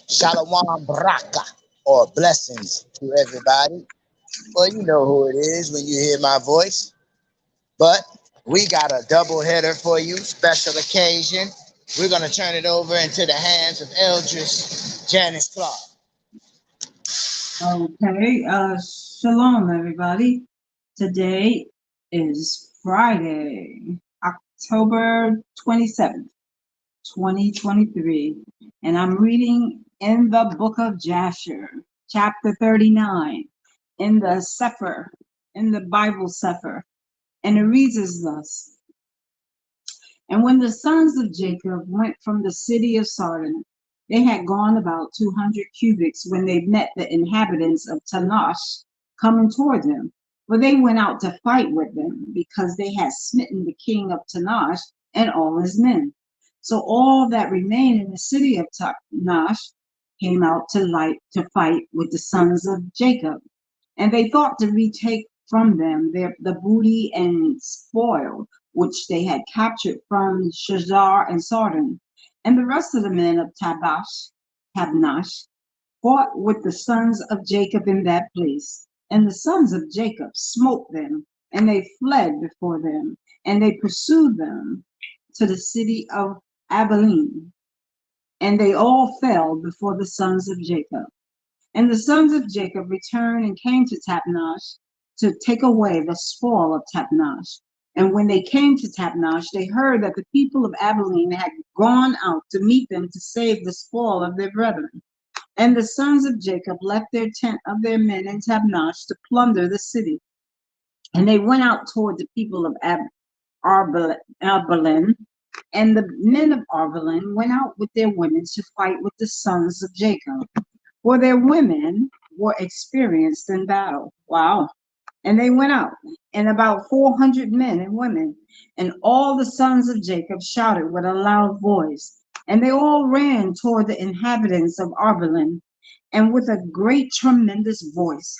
Shalom Baraka, or blessings to everybody. Well, you know who it is when you hear my voice. But we got a double header for you, special occasion. We're going to turn it over into the hands of Eldris Janice Clark. Okay, shalom, everybody. Today is Friday, October 27th, 2023, and I'm reading in the book of Jasher, chapter 39, in the Sefer, in the Bible Sefer, and it reads as thus. And when the sons of Jacob went from the city of Sodom, they had gone about 200 cubits when they met the inhabitants of Tanash coming toward them. For they went out to fight with them, because they had smitten the king of Tanash and all his men. So all that remained in the city of Tanash came out to fight with the sons of Jacob. And they thought to retake from them the booty and spoil which they had captured from Shazar and Sardin. And the rest of the men of Tabnash, fought with the sons of Jacob in that place. And the sons of Jacob smote them, and they fled before them, and they pursued them to the city of Abilene. And they all fell before the sons of Jacob. And the sons of Jacob returned and came to Tapnash to take away the spoil of Tapnash. And when they came to Tapnash, they heard that the people of Abilene had gone out to meet them to save the spoil of their brethren. And the sons of Jacob left their tent of their men in Tapnash to plunder the city. And they went out toward the people of Abilene. And the men of Abilene went out with their women to fight with the sons of Jacob, for their women were experienced in battle. Wow. And they went out, and about 400 men and women, and all the sons of Jacob shouted with a loud voice. And they all ran toward the inhabitants of Abilene, and with a great, tremendous voice.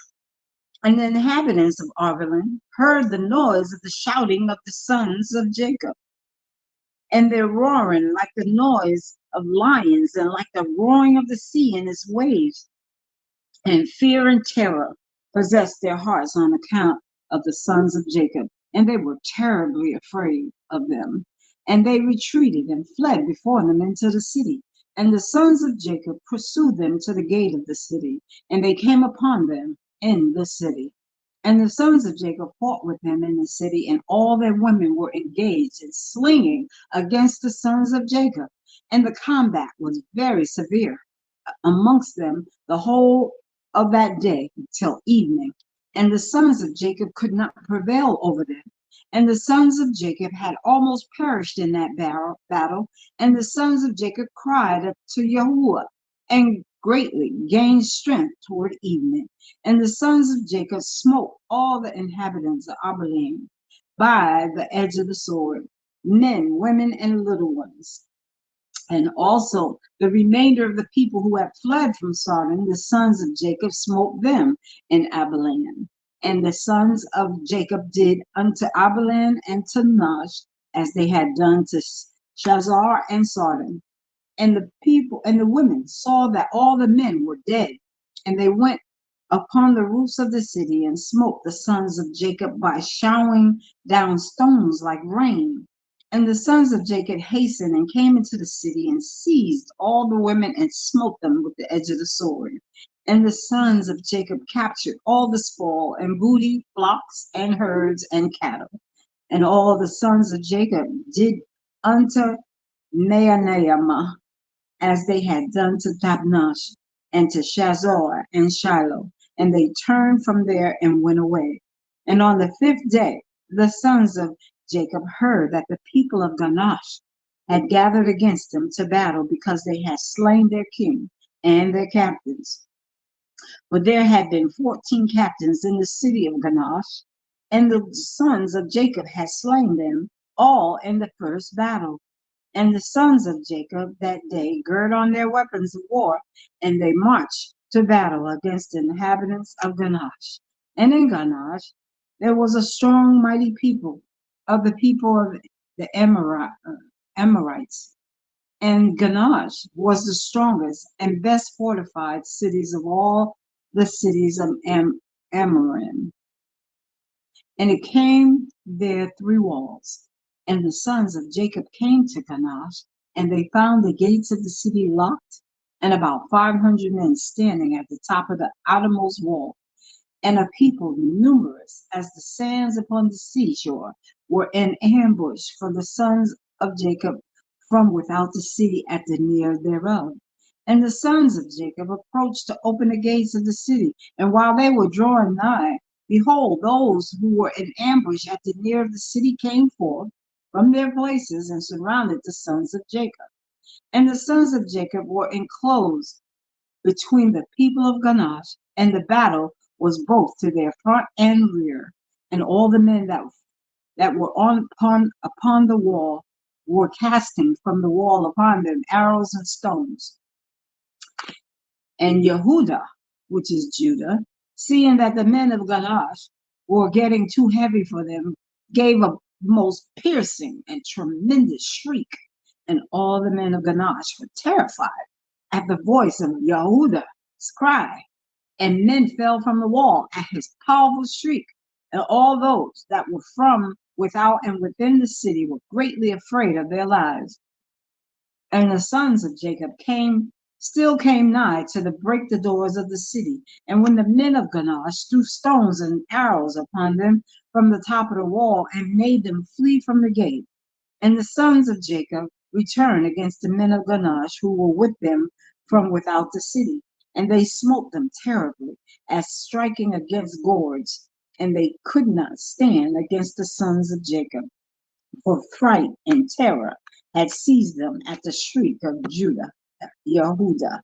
And the inhabitants of Abilene heard the noise of the shouting of the sons of Jacob, and their roaring like the noise of lions, and like the roaring of the sea in its waves. And fear and terror possessed their hearts on account of the sons of Jacob, and they were terribly afraid of them. And they retreated and fled before them into the city. And the sons of Jacob pursued them to the gate of the city, and they came upon them in the city. And the sons of Jacob fought with them in the city, and all their women were engaged in slinging against the sons of Jacob. And the combat was very severe amongst them the whole of that day till evening. And the sons of Jacob could not prevail over them. And the sons of Jacob had almost perished in that battle. And the sons of Jacob cried to Yahuwah, and greatly gained strength toward evening. And the sons of Jacob smote all the inhabitants of Abilene by the edge of the sword, men, women, and little ones. And also the remainder of the people who had fled from Sodom, the sons of Jacob smote them in Abilene. And the sons of Jacob did unto Abilene and to Nosh as they had done to Shazar and Sodom. And the people and the women saw that all the men were dead, and they went upon the roofs of the city and smote the sons of Jacob by showering down stones like rain. And the sons of Jacob hastened and came into the city and seized all the women and smote them with the edge of the sword. And the sons of Jacob captured all the spoil and booty, flocks and herds and cattle. And all the sons of Jacob did unto Mahanaim as they had done to Tabnash and to Shazor and Shiloh. And they turned from there and went away. And on the fifth day, the sons of Jacob heard that the people of Ganash had gathered against them to battle, because they had slain their king and their captains. For there had been 14 captains in the city of Ganash, and the sons of Jacob had slain them all in the first battle. And the sons of Jacob that day girt on their weapons of war, and they marched to battle against the inhabitants of Ganash. And in Ganash there was a strong, mighty people of the people of the Amorites. And Ganash was the strongest and best fortified cities of all the cities of Amorim. And it came there three walls. And the sons of Jacob came to Ganash, and they found the gates of the city locked, and about 500 men standing at the top of the outermost wall, and a people numerous as the sands upon the seashore were in ambush for the sons of Jacob from without the city at the near thereof. And the sons of Jacob approached to open the gates of the city, and while they were drawing nigh, behold, those who were in ambush at the near of the city came forth from their places and surrounded the sons of Jacob. And the sons of Jacob were enclosed between the people of Ganash, and the battle was both to their front and rear. And all the men that were upon the wall were casting from the wall upon them arrows and stones. And Yehuda, which is Judah, seeing that the men of Ganash were getting too heavy for them, gave a most piercing and tremendous shriek. And all the men of Ganash were terrified at the voice of Yehuda's cry, and men fell from the wall at his powerful shriek. And all those that were from without and within the city were greatly afraid of their lives. And the sons of Jacob still came nigh to break the doors of the city. And when the men of Ganash threw stones and arrows upon them from the top of the wall, and made them flee from the gate, and the sons of Jacob returned against the men of Ganash who were with them from without the city, and they smote them terribly, as striking against gourds, and they could not stand against the sons of Jacob, for fright and terror had seized them at the shriek of Yehuda.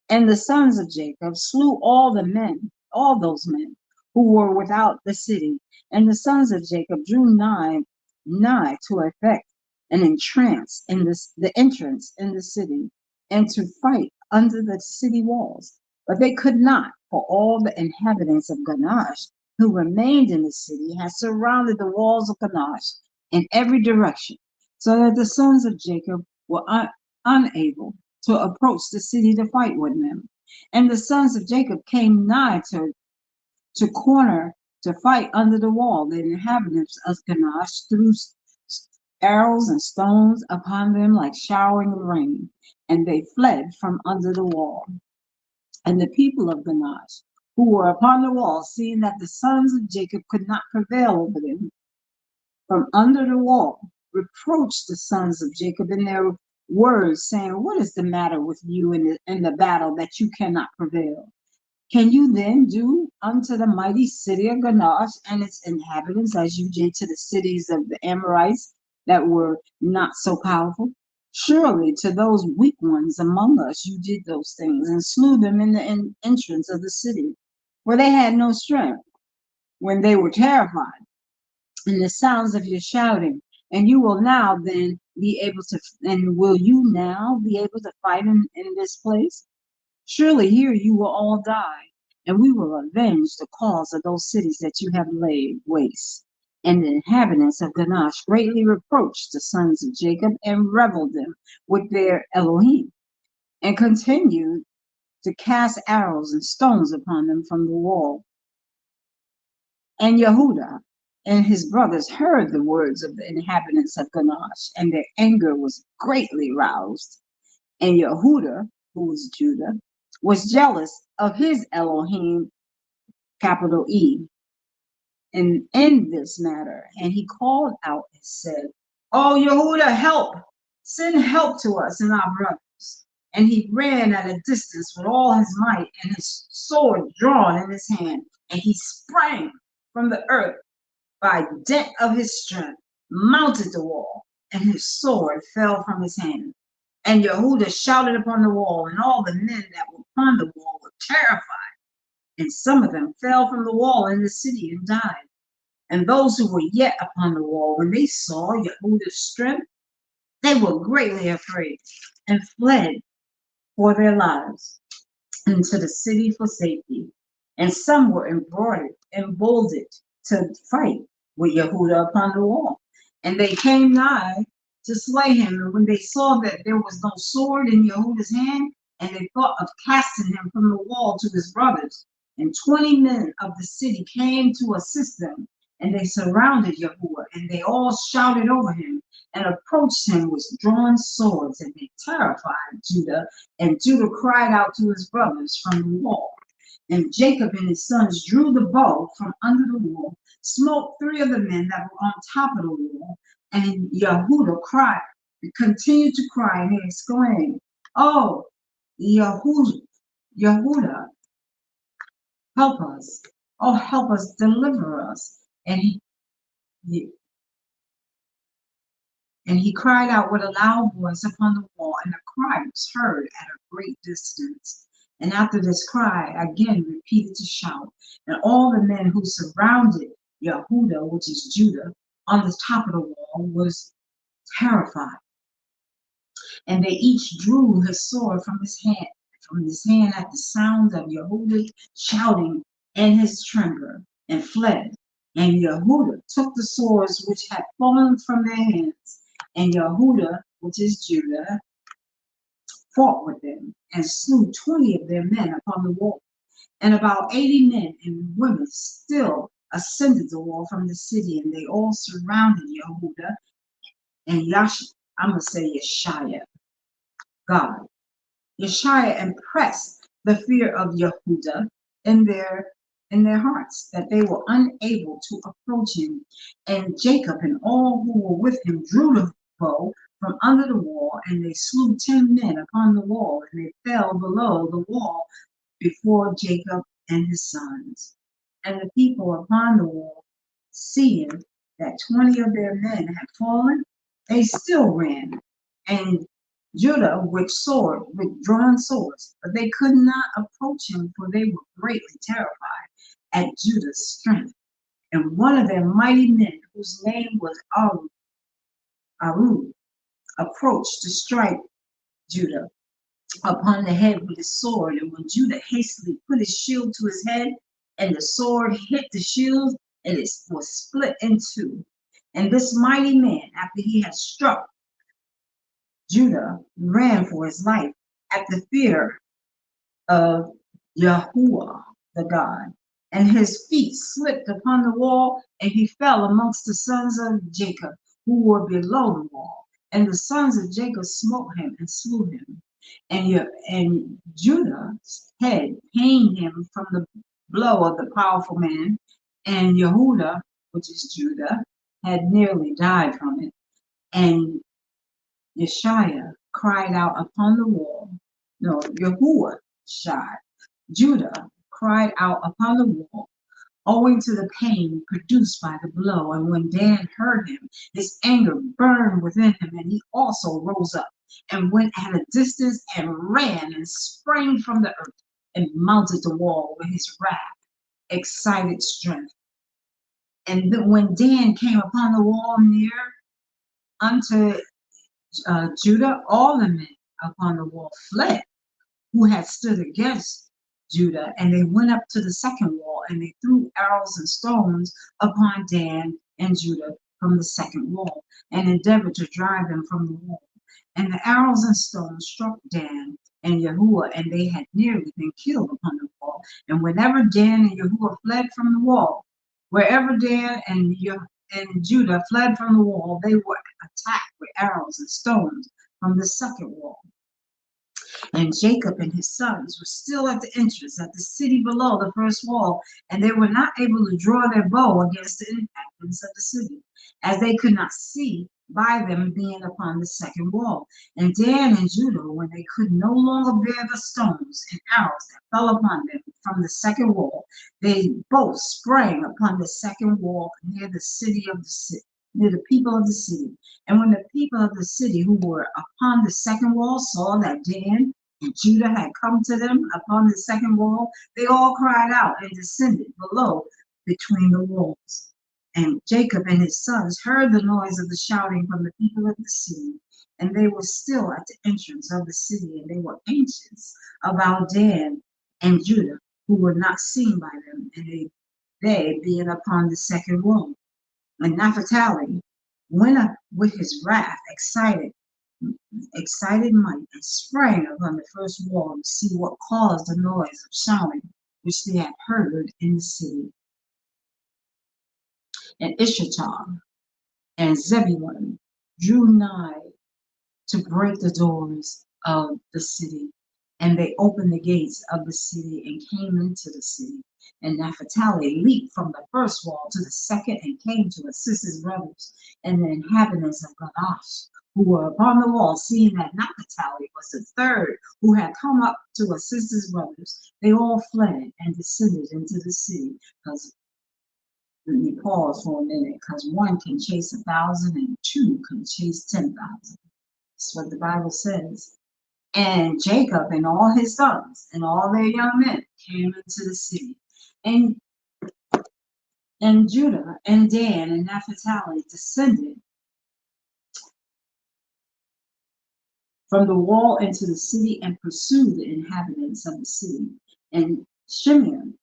And the sons of Jacob slew all those men who were without the city. And the sons of Jacob drew nigh to effect an entrance in the entrance in the city, and to fight under the city walls. But they could not, for all the inhabitants of Ganash who remained in the city had surrounded the walls of Ganash in every direction, so that the sons of Jacob were unable to approach the city to fight with them. And the sons of Jacob came nigh to corner to fight under the wall. The inhabitants of Ganash threw arrows and stones upon them like showering of rain, and they fled from under the wall. And the people of Ganash, who were upon the wall, seeing that the sons of Jacob could not prevail over them from under the wall, reproached the sons of Jacob in their words, saying, what is the matter with you in the battle that you cannot prevail? Can you then do unto the mighty city of Ganash and its inhabitants as you did to the cities of the Amorites that were not so powerful? Surely to those weak ones among us you did those things, and slew them in the entrance of the city, where they had no strength, when they were terrified in the sounds of your shouting. And you will now then be able to, and will you now be able to fight in this place? Surely here you will all die, and we will avenge the cause of those cities that you have laid waste. And the inhabitants of Ganash greatly reproached the sons of Jacob and reviled them with their Elohim, and continued to cast arrows and stones upon them from the wall. And Yehuda and his brothers heard the words of the inhabitants of Ganash, and their anger was greatly roused. And Yehuda, who was Judah, was jealous of his Elohim, capital E, in this matter. And he called out and said, oh, Yehuda, help! Send help to us and our brothers. And he ran at a distance with all his might, and his sword drawn in his hand. And he sprang from the earth by dint of his strength, mounted the wall, and his sword fell from his hand. And Yehuda shouted upon the wall, and all the men that were upon the wall were terrified. And some of them fell from the wall in the city and died. And those who were yet upon the wall, when they saw Yehuda's strength, they were greatly afraid and fled for their lives into the city for safety. And some were emboldened to fight with Yehuda upon the wall. And they came nigh to slay him. And when they saw that there was no sword in Yehuda's hand, and they thought of casting him from the wall to his brothers, and 20 men of the city came to assist them, and they surrounded Yahuwah, and they all shouted over him, and approached him with drawn swords, and they terrified Judah, and Judah cried out to his brothers from the wall. And Jacob and his sons drew the bow from under the wall, smote 3 of the men that were on top of the wall, and Yehudah cried, continued to cry, and he exclaimed, "Oh, Yehudah, help us! Oh, help us, deliver us!" And he and he cried out with a loud voice upon the wall, and the cry was heard at a great distance. And after this cry, again repeated to shout, and all the men who surrounded Yehudah, which is Judah, on the top of the wall, was terrified. And they each drew his sword from his hand at the sound of Yehudah shouting and his tremor, and fled. And Yehudah took the swords which had fallen from their hands, and Yehudah, which is Judah, fought with them, and slew 20 of their men upon the wall. And about 80 men and women still ascended the wall from the city, and they all surrounded Yehudah and I'm going to say Yeshaya, God. Yeshaya impressed the fear of Yehudah in their hearts, that they were unable to approach him. And Jacob and all who were with him drew the bow from under the wall, and they slew 10 men upon the wall, and they fell below the wall before Jacob and his sons. And the people upon the wall, seeing that 20 of their men had fallen, they still ran, and Judah with drawn swords, but they could not approach him, for they were greatly terrified at Judah's strength. And one of their mighty men, whose name was Aru, approached to strike Judah upon the head with his sword. And when Judah hastily put his shield to his head, and the sword hit the shield, and it was split in two. And this mighty man, after he had struck Judah, ran for his life at the fear of Yahuwah, the God. And his feet slipped upon the wall, and he fell amongst the sons of Jacob, who were below the wall. And the sons of Jacob smote him and slew him. And Judah's head pained him from the blow of the powerful man, and Yehudah, which is Judah, had nearly died from it. And Yeshaya cried out upon the wall. No, Yahuwah shot. Judah cried out upon the wall, owing to the pain produced by the blow. And when Dan heard him, his anger burned within him, and he also rose up and went at a distance and ran and sprang from the earth and mounted the wall with his wrath, excited strength. And when Dan came upon the wall near unto Judah, all the men upon the wall fled, who had stood against Judah, and they went up to the second wall, and they threw arrows and stones upon Dan and Judah from the second wall, and endeavored to drive them from the wall. And the arrows and stones struck Dan and Yahuwah, and they had nearly been killed upon the wall. And whenever Dan and Yahuwah fled from the wall, wherever Dan and Judah fled from the wall, they were attacked with arrows and stones from the second wall. And Jacob and his sons were still at the entrance, at the city below the first wall, and they were not able to draw their bow against the inhabitants of the city, as they could not see by them being upon the second wall. And Dan and Judah, when they could no longer bear the stones and arrows that fell upon them from the second wall, they both sprang upon the second wall near the people of the city. And when the people of the city who were upon the second wall saw that Dan and Judah had come to them upon the second wall, they all cried out and descended below between the walls. And Jacob and his sons heard the noise of the shouting from the people of the city, and they were still at the entrance of the city, and they were anxious about Dan and Judah, who were not seen by them, and they being upon the second wall. And Naphtali went up with his wrath, excited might, and sprang upon the first wall to see what caused the noise of shouting which they had heard in the city. And Issachar and Zebulun drew nigh to break the doors of the city. And they opened the gates of the city and came into the city. And Naphtali leaped from the first wall to the second and came to assist his brothers and the inhabitants of Gadash, who were upon the wall, seeing that Naphtali was the third who had come up to assist his brothers. They all fled and descended into the city. Because let me pause for a minute, because one can chase 1,000 and two can chase 10,000. That's what the Bible says. And Jacob and all his sons and all their young men came into the city. And Judah and Dan and Naphtali descended from the wall into the city and pursued the inhabitants of the city. And Shimeon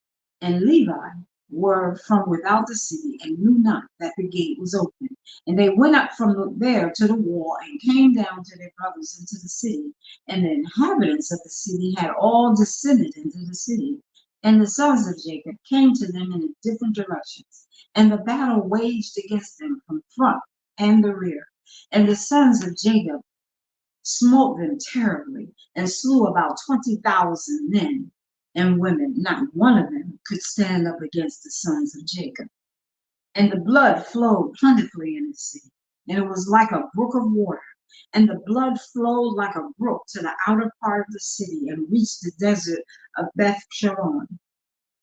and Levi were from without the city and knew not that the gate was open. And they went up from there to the wall and came down to their brothers into the city. And the inhabitants of the city had all descended into the city. And the sons of Jacob came to them in different directions. And the battle waged against them from front and the rear. And the sons of Jacob smote them terribly and slew about 20,000 men and women. Not one of them could stand up against the sons of Jacob. And the blood flowed plentifully in the city, and it was like a brook of water. And the blood flowed like a brook to the outer part of the city and reached the desert of Beth Sharon.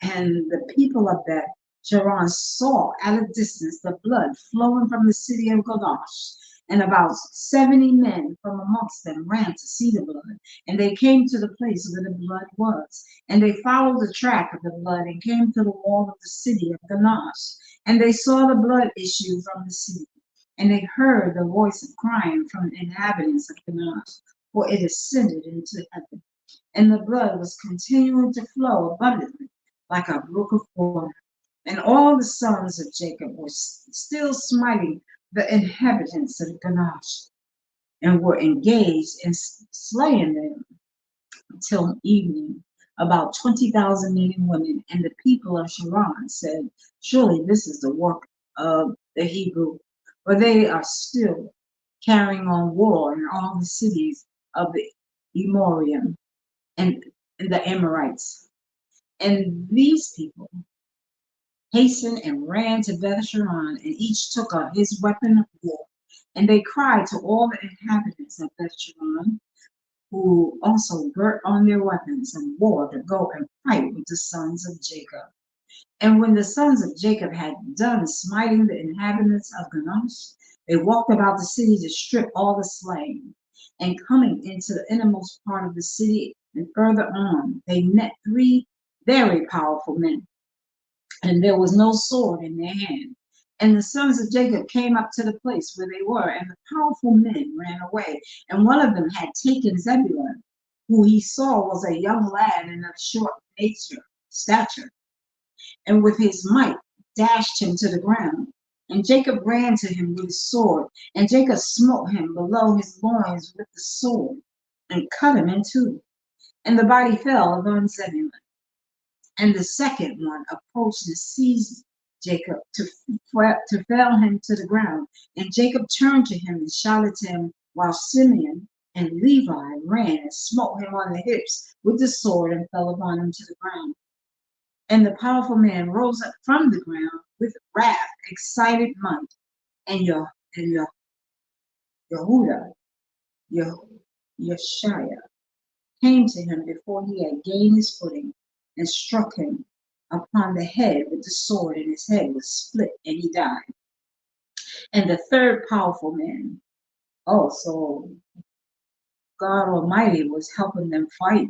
And the people of Beth Sharon saw at a distance the blood flowing from the city of Gadash. And about 70 men from amongst them ran to see the blood. And they came to the place where the blood was. And they followed the track of the blood and came to the wall of the city of Gadash. And they saw the blood issue from the city. And they heard the voice of crying from the inhabitants of Gadash, for it ascended into heaven. And the blood was continuing to flow abundantly like a brook of water. And all the sons of Jacob were still smiting the inhabitants of Ganash and were engaged in slaying them until evening, about 20,000 men and women. And the people of Sharon said, surely this is the work of the Hebrew, for they are still carrying on war in all the cities of the Emorium and the Amorites. And these people hastened and ran to Beth Sharon, and each took up his weapon of war. And they cried to all the inhabitants of Beth Sharon, who also girt on their weapons and war to go and fight with the sons of Jacob. And when the sons of Jacob had done smiting the inhabitants of Ganash, they walked about the city to strip all the slain. And coming into the innermost part of the city and further on, they met 3 very powerful men, and there was no sword in their hand. And the sons of Jacob came up to the place where they were, and the powerful men ran away. And one of them had taken Zebulun, who he saw was a young lad and of short stature, and with his might dashed him to the ground. And Jacob ran to him with his sword, and Jacob smote him below his loins with the sword, and cut him in two. And the body fell upon Zebulun. And the second one approached and seized Jacob to fell him to the ground. And Jacob turned to him and shouted to him, while Simeon and Levi ran and smote him on the hips with the sword and fell upon him to the ground. And the powerful man rose up from the ground with wrath, excited might, and Yehuda, Yeshaiah, came to him before he had gained his footing and struck him upon the head with the sword, and his head was split and he died. And the third powerful man, also God Almighty was helping them fight.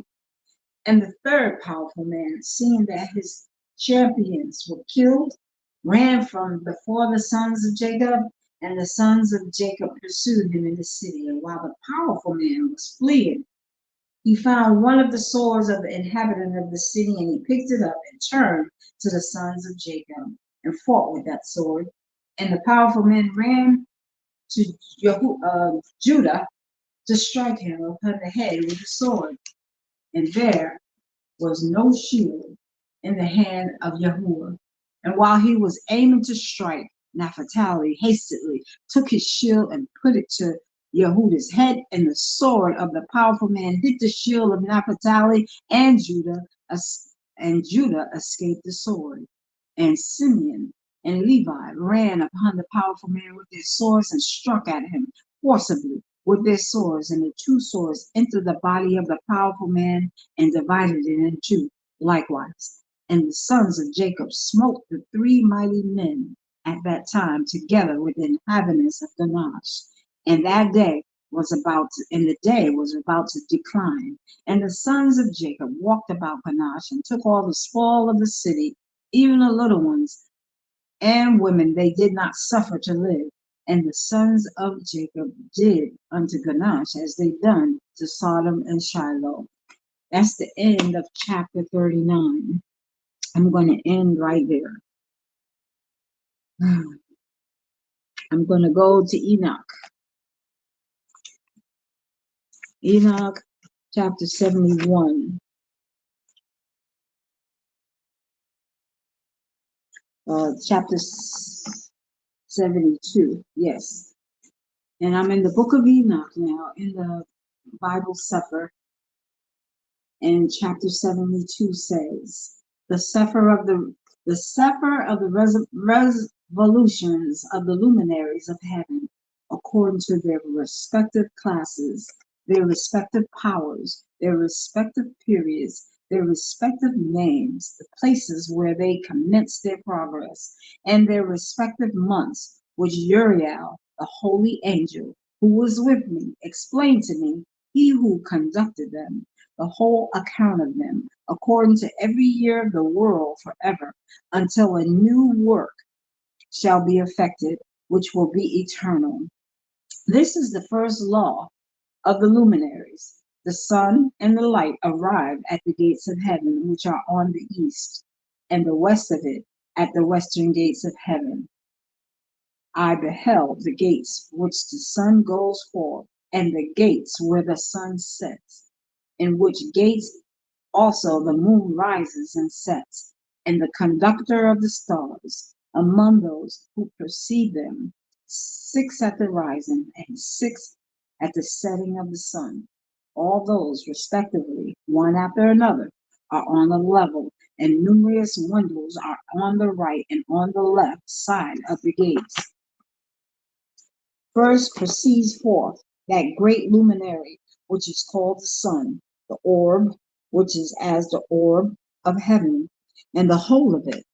And the third powerful man, seeing that his champions were killed, ran from before the sons of Jacob, and the sons of Jacob pursued him in the city. And while the powerful man was fleeing, he found one of the swords of the inhabitant of the city, and he picked it up and turned to the sons of Jacob and fought with that sword. And the powerful men ran to Judah to strike him upon the head with a sword. And there was no shield in the hand of Yahuwah. And while he was aiming to strike, Naphtali hastily took his shield and put it to Yehudah's head, and the sword of the powerful man hit the shield of Naphtali, and Judah escaped the sword. And Simeon and Levi ran upon the powerful man with their swords and struck at him forcibly with their swords, and the two swords entered the body of the powerful man and divided it in two likewise. And the sons of Jacob smote the three mighty men at that time together with the inhabitants of Ganash. And the day was about to decline. And the sons of Jacob walked about Ganash and took all the spoil of the city, even the little ones and women they did not suffer to live. And the sons of Jacob did unto Ganash as they done to Sodom and Shiloh. That's the end of chapter 39. I'm going to end right there. I'm going to go to Enoch. Enoch chapter 71. Chapter 72. Yes. And I'm in the book of Enoch now in the Bible Sefer. And chapter 72 says, the Sefer of the revolutions of the luminaries of heaven, according to their respective classes, their respective powers, their respective periods, their respective names, the places where they commenced their progress, and their respective months, which Uriel, the holy angel, who was with me, explained to me, he who conducted them, the whole account of them, according to every year of the world forever, until a new work shall be effected, which will be eternal. This is the first law of the luminaries. The sun and the light arrived at the gates of heaven, which are on the east, and the west of it at the western gates of heaven. I beheld the gates which the sun goes forth, and the gates where the sun sets, in which gates also the moon rises and sets, and the conductor of the stars among those who perceive them, 6 at the rising and 6 at the setting of the sun. All those, respectively, one after another, are on a level, and numerous windows are on the right and on the left side of the gates. First proceeds forth that great luminary, which is called the sun, the orb, which is as the orb of heaven, and the whole of it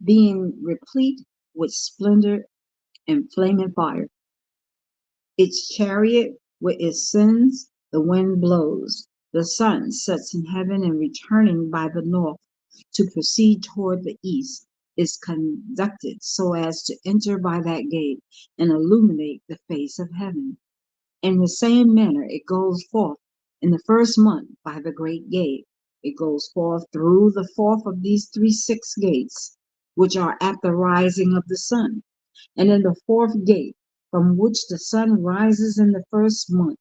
being replete with splendor and flaming fire. Its chariot where it sends, the wind blows. The sun sets in heaven and returning by the north to proceed toward the east is conducted so as to enter by that gate and illuminate the face of heaven. In the same manner it goes forth in the first month by the great gate. It goes forth through the fourth of these 36 gates, which are at the rising of the sun. And in the fourth gate, from which the sun rises in the first month,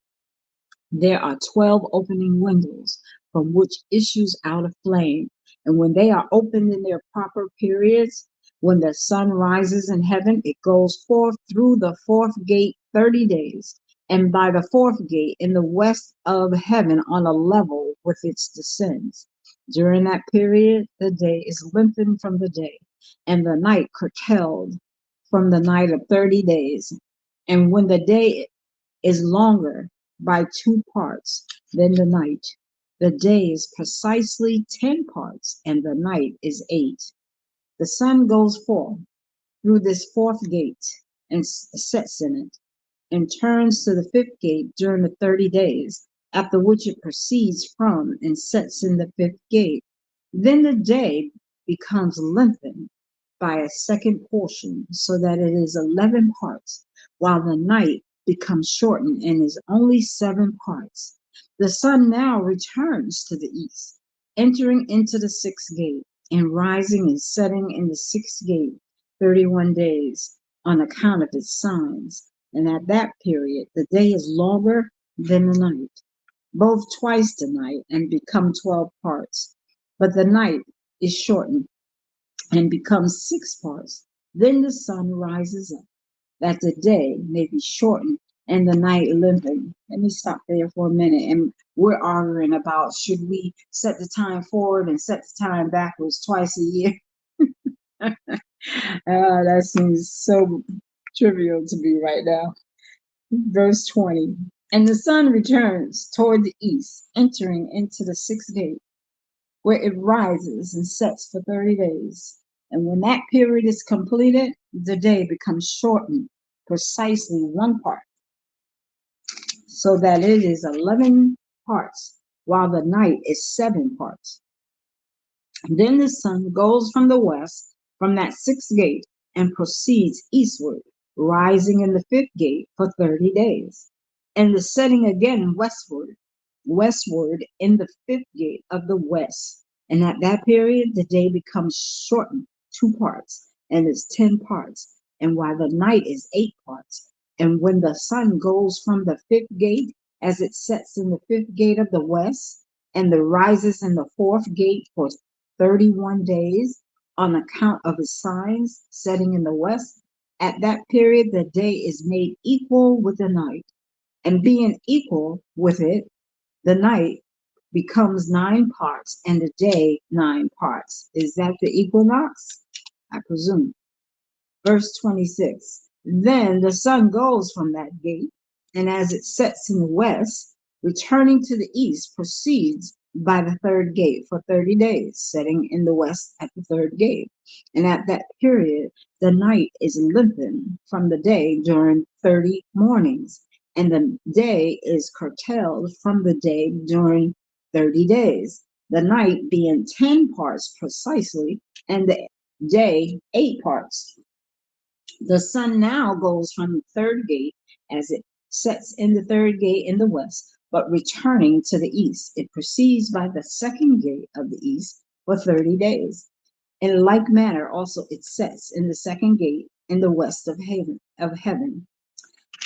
there are 12 opening windows, from which issues out a flame. And when they are opened in their proper periods, when the sun rises in heaven, it goes forth through the fourth gate 30 days, and by the fourth gate in the west of heaven on a level with its descents. During that period, the day is lengthened from the day, and the night curtailed from the night of 30 days. And when the day is longer by 2 parts than the night, the day is precisely 10 parts, and the night is 8. The sun goes forth through this fourth gate and sets in it, and turns to the fifth gate during the 30 days, after which it proceeds from and sets in the fifth gate. Then the day becomes lengthened by a second portion, so that it is 11 parts, while the night becomes shortened and is only 7 parts. The sun now returns to the east, entering into the sixth gate, and rising and setting in the sixth gate 31 days. on account of its signs. And at that period, the day is longer than the night, both twice the night, and become 12 parts. But the night is shortened and becomes 6 parts. Then the sun rises up, that the day may be shortened and the night lengthened. Let me stop there for a minute. And we're arguing about should we set the time forward and set the time backwards twice a year. That seems so trivial to me right now. Verse 20. And the sun returns toward the east, entering into the sixth gate, where it rises and sets for 30 days. And when that period is completed, the day becomes shortened precisely 1 part, so that it is 11 parts, while the night is 7 parts. Then the sun goes from the west, from that sixth gate, and proceeds eastward, rising in the fifth gate for 30 days, and the setting again westward in the fifth gate of the west. And at that period, the day becomes shortened 2 parts, and is 10 parts, and while the night is 8 parts. And when the sun goes from the fifth gate, as it sets in the fifth gate of the west, and the rises in the fourth gate for 31 days, on account of his signs setting in the west, at that period the day is made equal with the night, and being equal with it, the night becomes 9 parts, and the day 9 parts. Is that the equinox? I presume. Verse 26. Then the sun goes from that gate, and as it sets in the west, returning to the east, proceeds by the third gate for 30 days, setting in the west at the third gate. And at that period, the night is lengthened from the day during 30 mornings, and the day is curtailed from the day during 30 days, the night being 10 parts precisely, and the day 8 parts. The sun now goes from the third gate, as it sets in the third gate in the west, but returning to the east, it proceeds by the second gate of the east for 30 days. In like manner also it sets in the second gate in the west of heaven.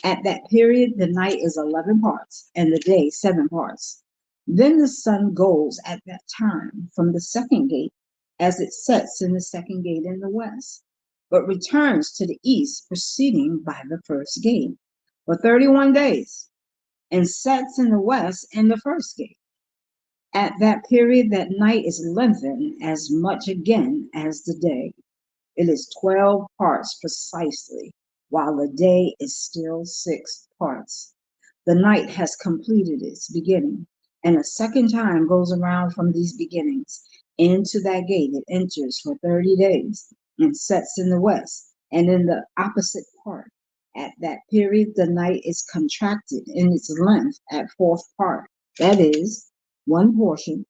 At that period the night is 11 parts, and the day 7 parts. Then the sun goes at that time from the second gate, as it sets in the second gate in the west, but returns to the east, proceeding by the first gate for 31 days, and sets in the west in the first gate. At that period, that night is lengthened as much again as the day. It is 12 parts precisely, while the day is still 6 parts. The night has completed its beginning, and a second time goes around from these beginnings. Into that gate it enters for 30 days, and sets in the west, and in the opposite part. At that period, the night is contracted in its length at fourth part. That is, one portion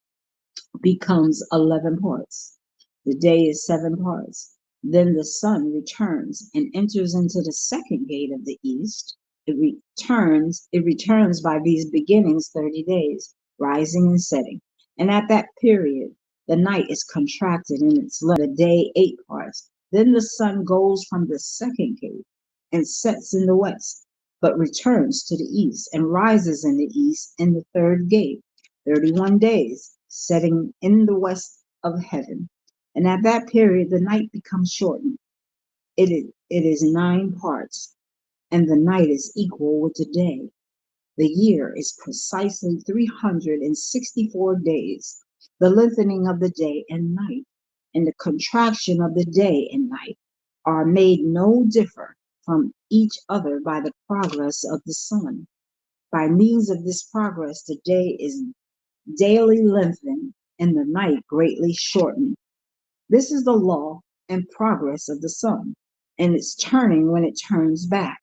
becomes 11 parts. The day is 7 parts. Then the sun returns and enters into the second gate of the east. It returns by these beginnings 30 days, rising and setting. And at that period, the night is contracted in its length, the day 8 parts. Then the sun goes from the second gate and sets in the west, but returns to the east and rises in the east in the third gate, 31 days, setting in the west of heaven. And at that period, the night becomes shortened. It is 9 parts, and the night is equal with the day. The year is precisely 364 days. The lengthening of the day and night, and the contraction of the day and night are made no differ from each other by the progress of the sun. By means of this progress, the day is daily lengthened and the night greatly shortened. This is the law and progress of the sun, and its turning when it turns back,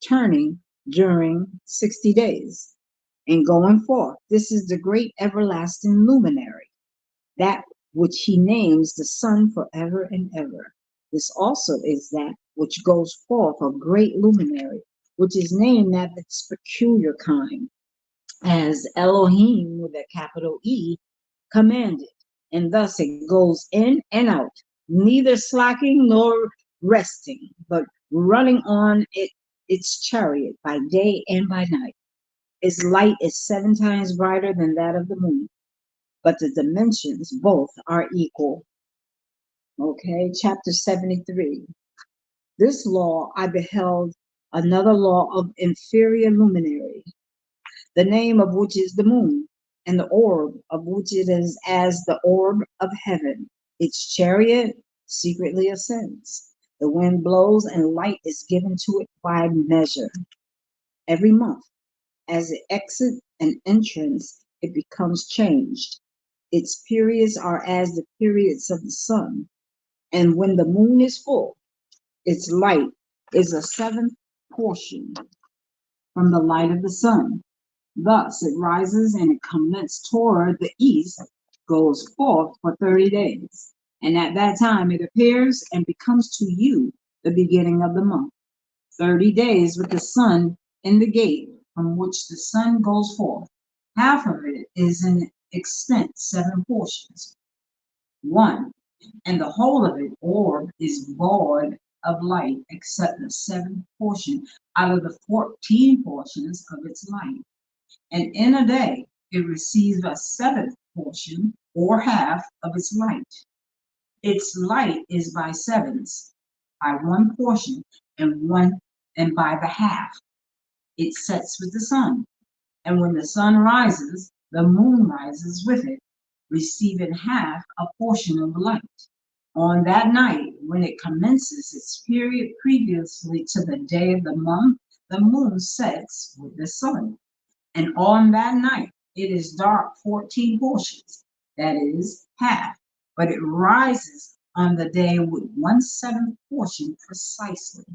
turning during 60 days, and going forth. This is the great everlasting luminary, that which he names the sun forever and ever. This also is that which goes forth a great luminary, which is named that its peculiar kind, as Elohim with a capital E commanded. And thus it goes in and out, neither slacking nor resting, but running on its chariot by day and by night. Its light is 7 times brighter than that of the moon, but the dimensions both are equal. Okay, chapter 73. This law I beheld another law of inferior luminary, the name of which is the moon, and the orb of which it is as the orb of heaven. Its chariot secretly ascends. The wind blows, and light is given to it by measure. Every month, as it exits and entrance, it becomes changed. Its periods are as the periods of the sun, and when the moon is full, its light is a seventh portion from the light of the sun. Thus it rises and it commences toward the east, goes forth for 30 days. And at that time it appears and becomes to you the beginning of the month. 30 days with the sun in the gate from which the sun goes forth. Half of it is in extent 7 portions. 1, and the whole of it, orb, is void of light except the 7th portion out of the 14 portions of its light. And in a day it receives a 7th portion, or half, of its light. Its light is by sevens, by 1 portion, and by the half. It sets with the sun, and when the sun rises, the moon rises with it, receiving half a portion of light. On that night, when it commences its period previously to the day of the month, the moon sets with the sun. And on that night, it is dark 14 portions, that is, half, but it rises on the day with 1/7 portion precisely,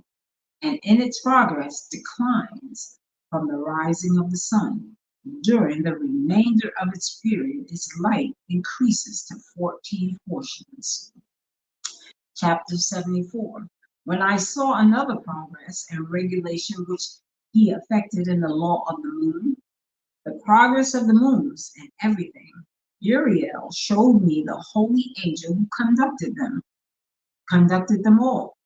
and in its progress declines from the rising of the sun. During the remainder of its period, its light increases to 14 portions. Chapter 74. When I saw another progress and regulation which he effected in the law of the moon, the progress of the moons and everything, Uriel showed me the holy angel who conducted them all.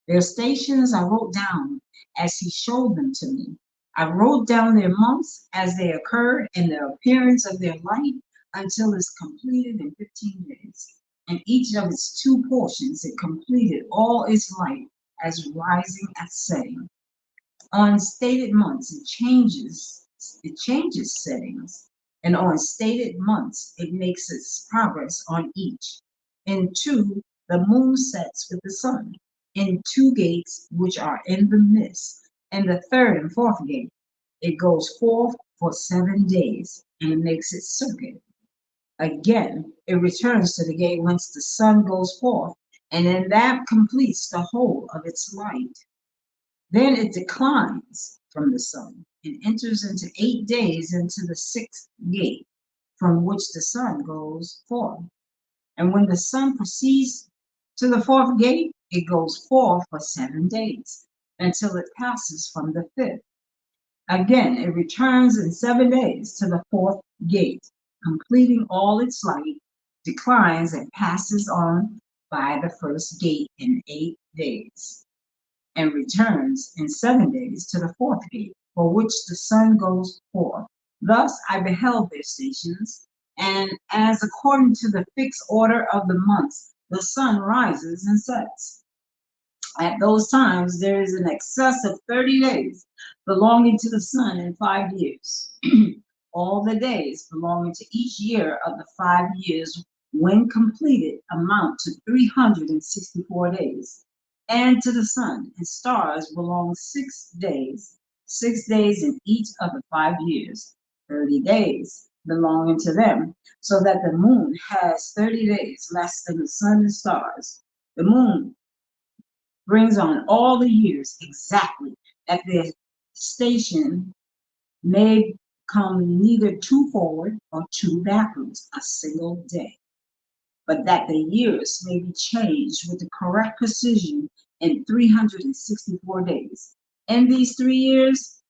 Their stations I wrote down as he showed them to me. I wrote down their months as they occurred and the appearance of their light until it's completed in 15 days. And each of its 2 portions it completed all its light as rising and setting. On stated months it changes settings, and on stated months it makes its progress on each. In 2, the moon sets with the sun in 2 gates which are in the midst, and the 3rd and 4th gate it goes forth for 7 days, and it makes its circuit. Again it returns to the gate whence the sun goes forth, and in that completes the whole of its light. Then it declines from the sun and enters into 8 days into the 6th gate, from which the sun goes forth. And when the sun proceeds to the 4th gate, it goes forth for 7 days, until it passes from the 5th. Again, it returns in 7 days to the 4th gate, completing all its light, declines and passes on by the 1st gate in 8 days, and returns in 7 days to the 4th gate, for which the sun goes forth. Thus I beheld their stations, and as according to the fixed order of the months, the sun rises and sets. At those times there is an excess of 30 days belonging to the sun in 5 years. All the days belonging to each year of the 5 years, when completed, amount to 364 days. And to the sun and stars belong 6 days in each of the 5 years, 30 days belonging to them, so that the moon has 30 days less than the sun and stars. The moon brings on all the years exactly, that their station may come neither too forward or too backwards a single day, but that the years may be changed with the correct precision in 364 days. In these 3 years,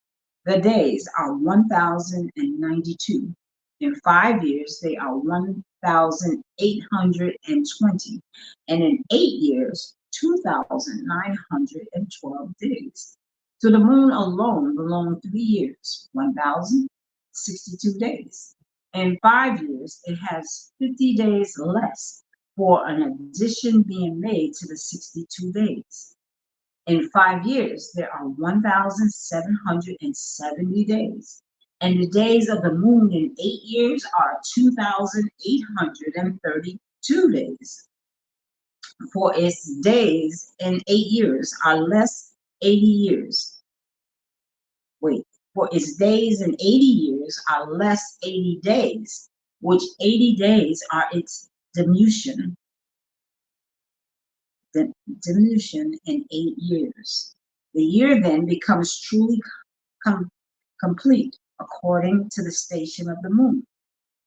the days are 1,092. In 5 years, they are 1,820. And in 8 years, 2,912 days. To the moon alone belong 3 years, 1,062 days. In 5 years, it has 50 days less for an addition being made to the 62 days. In 5 years, there are 1,770 days. And the days of the moon in 8 years are 2,832 days. For its days in 8 years are less 80 years. Wait, for its days in 80 years are less 80 days, which 80 days are its diminution, diminution in 8 years. The year then becomes truly com- complete according to the station of the moon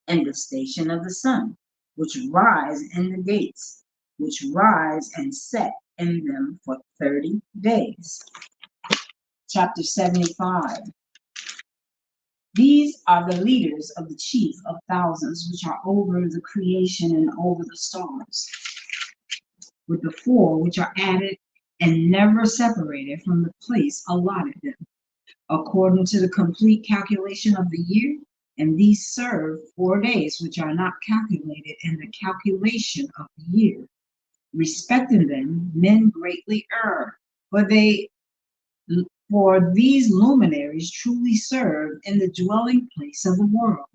and the station of the sun, which rise in the gates, which rise and set in them for 30 days. Chapter 75. These are the leaders of the chief of thousands, which are over the creation and over the stars, with the four which are added and never separated from the place allotted them, according to the complete calculation of the year. And these serve 4 days, which are not calculated in the calculation of the year. Respecting them, men greatly err, for these luminaries truly serve in the dwelling place of the world.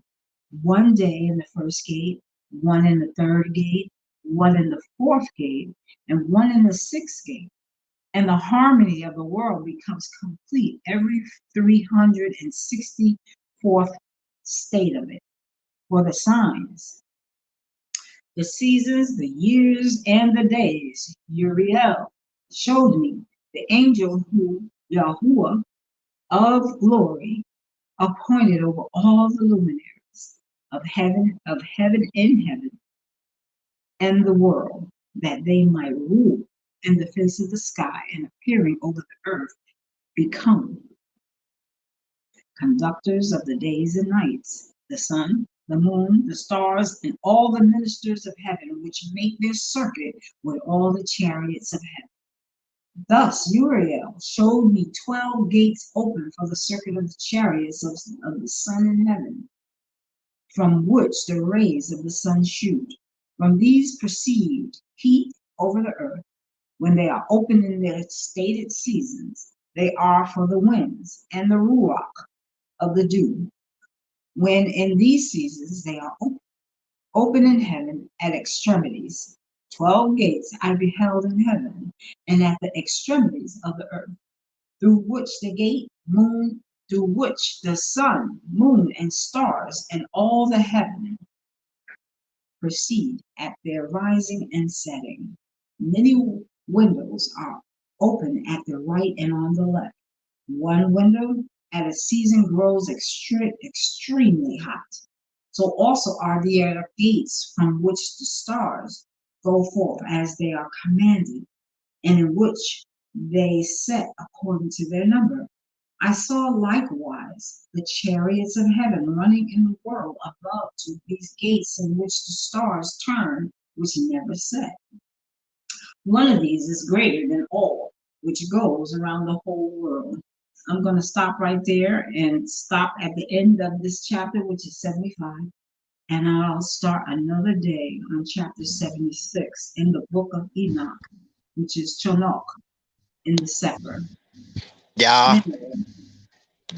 1 day in the first gate, one in the third gate, one in the fourth gate, and one in the sixth gate. And the harmony of the world becomes complete every 364th state of it. For the signs, the seasons, the years, and the days, Uriel showed me the angel who Yahuwah of glory appointed over all the luminaries of heaven and the world, that they might rule in the face of the sky and appearing over the earth, become conductors of the days and nights, the sun, the moon, the stars, and all the ministers of heaven, which make their circuit with all the chariots of heaven. Thus Uriel showed me 12 gates open for the circuit of the chariots of the sun in heaven, from which the rays of the sun shoot. From these proceed heat over the earth. When they are open in their stated seasons, they are for the winds and the ruach of the dew. When in these seasons they are open in heaven at extremities. 12 gates I beheld in heaven, and at the extremities of the earth, through which through which the sun, moon, and stars, and all the heaven proceed at their rising and setting. Many windows are open at the right and on the left. One window at a season grows extremely hot. So also are the gates from which the stars go forth as they are commanded, and in which they set according to their number. I saw likewise the chariots of heaven running in the world above to these gates in which the stars turn, which never set. One of these is greater than all, which goes around the whole world. I'm going to stop right there and stop at the end of this chapter, which is 75. And I'll start another day on chapter 76 in the book of Enoch, which is Chonok in the Sefer. Y'all,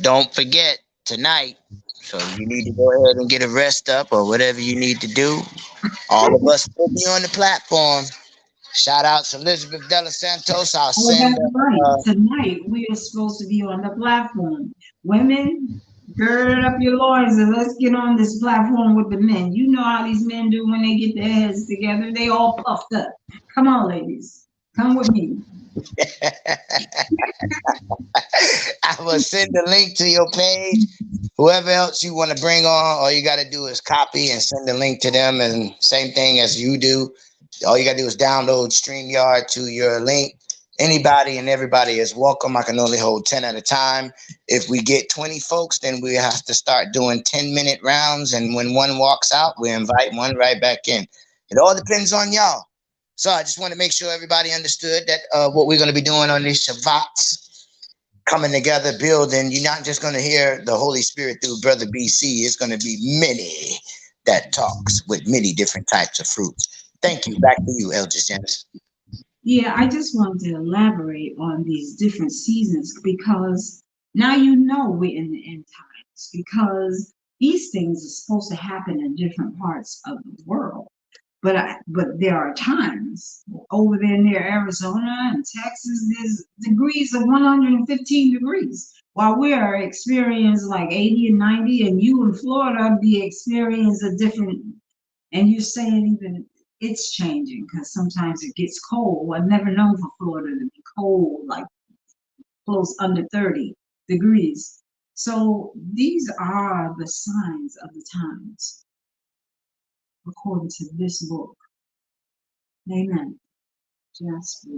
don't forget tonight. So you need to go ahead and get a rest up or whatever you need to do. All of us will be on the platform. Shout out to Elizabeth Della Santos. I'll Oh, send that's right. Tonight we are supposed to be on the platform. Women, gird up your loins and let's get on this platform with the men. You know how these men do when they get their heads together. They all puffed up. Come on, ladies. Come with me. I will send the link to your page. Whoever else you want to bring on, all you got to do is copy and send the link to them. And same thing as you do. All you got to do is download StreamYard to your link Anybody and everybody is welcome. I can only hold 10 at a time. If we get 20 folks, then we have to start doing 10-minute rounds. And when one walks out, we invite one right back in. It all depends on y'all. So I just want to make sure everybody understood that what we're going to be doing on these Shabbats, coming together, building. You're not just going to hear the Holy Spirit through Brother BC. It's going to be many that talks with many different types of fruits. Thank you. Back to you, Elder Janice. Yeah, I just wanted to elaborate on these different seasons because now you know we're in the end times because these things are supposed to happen in different parts of the world. But there are times over there near Arizona and Texas, there's degrees of 115 degrees, while we are experiencing like 80 and 90, and you in Florida be experiencing a different. And you're saying even it's changing because sometimes it gets cold. I've never known for Florida to be cold, like close under 30 degrees. So these are the signs of the times, according to this book. Amen. Jasper,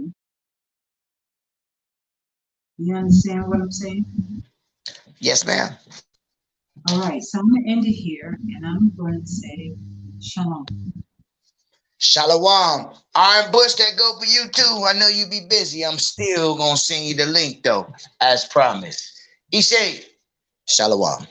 you understand what I'm saying? Yes, ma'am. All right, so I'm going to end it here and I'm going to say shalom. Shalom. Iron Bush, that go for you too. I know you be busy. I'm still gonna send you the link though, as promised. He said, Shalom.